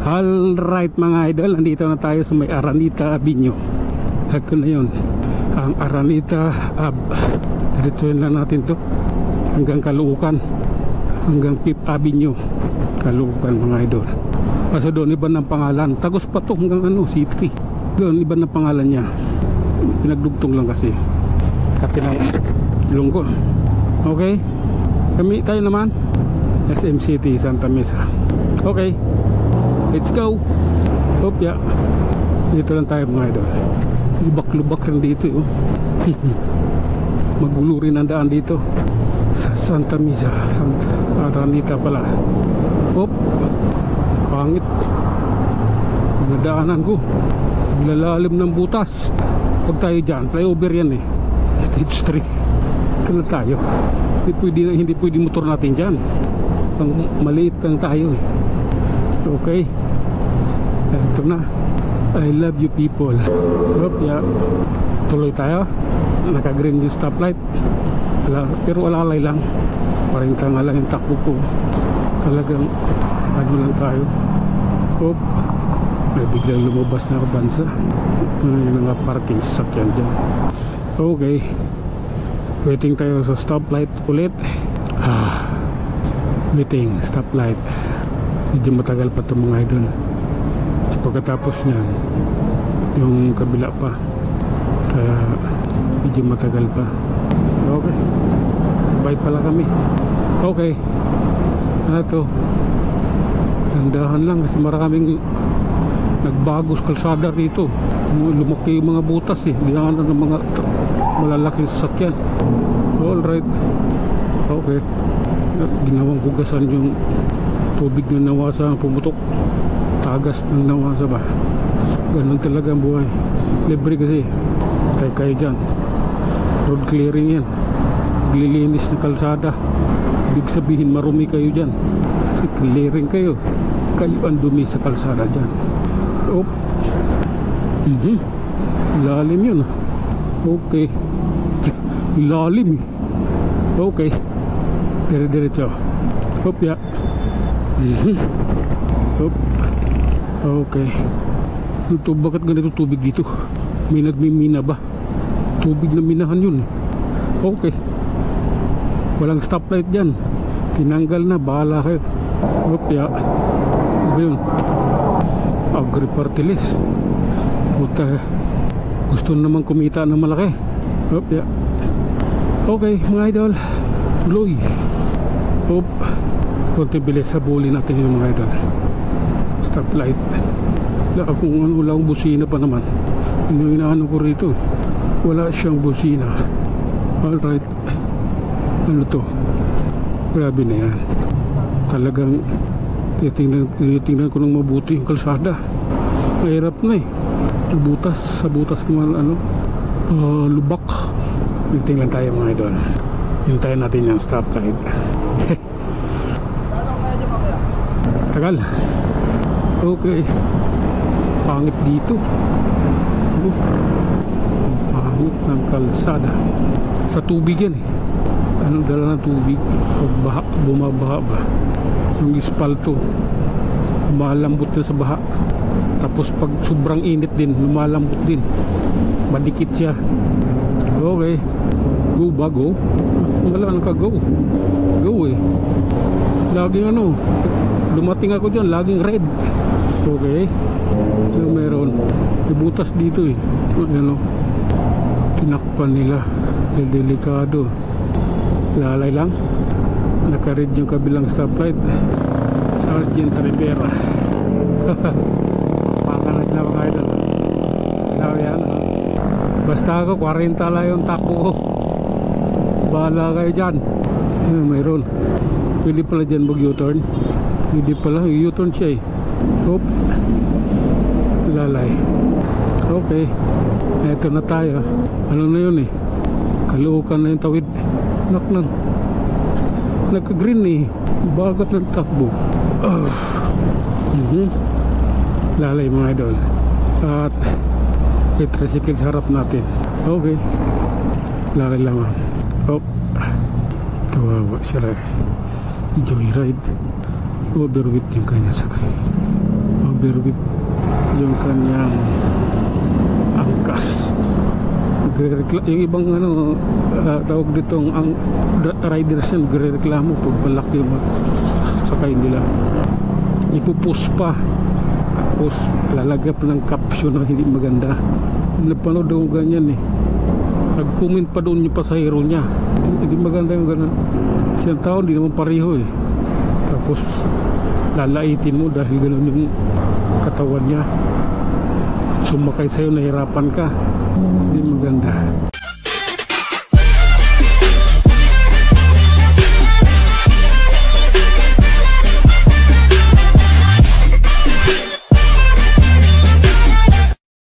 Alright mga idol, nandito na tayo sa may Araneta Avenue. Ito na yun, ang Araneta Ave. Diretsuhin lang natin to hanggang Caloocan, hanggang 5th Avenue, Caloocan mga idol. Kasi doon iba ng pangalan, tagos pa to hanggang ano, C3. Doon iba ng pangalan niya, pinagdugtong lang kasi Katinang Lungko. Okay, kami tayo naman SM City, Santa Mesa. Okay, let's go. Hopya, dito lang tayo mga idol. Lubak-lubak rin dito oh. Magulo rin ang daan dito sa Santa Mesa, Santa Araneta pala. Hop, pangit nadaanan ko, lalalim ng butas. Huwag tayo dyan, flyover yan eh, stage 3. Ito na tayo, hindi pwede motor natin dyan, ang maliit lang tayo eh. Okay, ito na. I love you people. Hop, yeah. Tuloy tayo. Naka-green yung stoplight. Pero alalay lang. Parang nga lang yung takbo ko. Talagang ano lang tayo. Hop, may biglang lumabas na kabansa. Yung mga parking sasakyan dyan. Okay, waiting tayo sa stoplight ulit. Waiting, stoplight. Medyo matagal pa ito mga idol. Pagkatapos niyan yung kabila pa, kaya medyo matagal pa. Okay, sabay pala kami. Okay, ito dandahan lang kasi maraming nagbago sa kalsada rito. Lumaki yung mga butas eh, dinaanan ng mga malalaking sasakyan. Alright, okay, ginawang hugasan yung tubig na nawasa, pumutok, tagas ng nawasa ba. Ganun talaga ang buhay. Libre kasi kayo dyan, road clearing yan, naglilinis ng kalsada. Ibig sabihin marumi kayo dyan kasi clearing kayo ang dumi sa kalsada dyan. Op, lalim yun. Okay, lalim. Okay, dire-diretso. Hop ya. Hop. Okay. Ito, bakit ganito tubig dito? May nagmimina ba? Tubig na minahan yun. Okay, walang stoplight dyan, tinanggal na, bahala kayo. Opya, ano yun? Agri-party list. Buta, gusto naman kumita ng malaki. Opya. Okay mga idol, tuloy. Hop, konti bilis, sabuli natin yung mga idol. Stoplight. Wala akong walang busina pa naman. Yung inaano ko rito, wala siyang busina. Alright, ano to? Grabe na yan. Talagang titingnan ko ng mabuti yung kalsada. Mahirap na eh. Sa butas kung ano, lubak. Titingnan tayo mga idol. Hintayin natin yung stoplight. Tagal. Okay, pangit dito. Pangit ng kalsada. Sa tubig yan eh. Anong dala ng tubig? Pag bumabaha ba, yung ispalto lumalambot na sa baha. Tapos pag sobrang init din, lumalambot din, madikit siya. Okay, go ba? Go? Wala nang ka-go. Go eh. Laging ano, lumating ako dyan, laging red. Okay, yung meron may butas dito eh. Ano, tinakpan nila, delikado. Lalay lang, naka-red yung kabilang stoplight. Sergeant Rivera. Pakanag na mga idol. Yan, basta ako 40 lang yung takbo ko, bahala kayo dyan. Mayroon, pwede pala dyan mag U-turn. Pwede pala, U-turn siya eh. Hop, lalay. Okay, eto na tayo. Ano na yun eh, Caloocan na yung tawid. Naknang nagka-green eh, bagat ng takbo. Lalay mga idol. At may tricycle sa harap natin. Okay, lalay lang. Hop, kawawa siya. Joyride. Overweight yung kanya sakay. overweight yung kanyang angkas. Yung ibang tawag ditong ang riders yan, gre-reklamo pag malaki yung sakay nila. Ipupush pa, tapos lalagap ng caption na hindi maganda. Napanood ako ganyan eh, nag-comment pa doon yung pasahero niya, hindi maganda yung ganun. Isang tao hindi naman pareho eh, tapos lalaitin mo dahil ganun yung katawan niya, sumakay sa'yo, nahirapan ka, hindi maganda.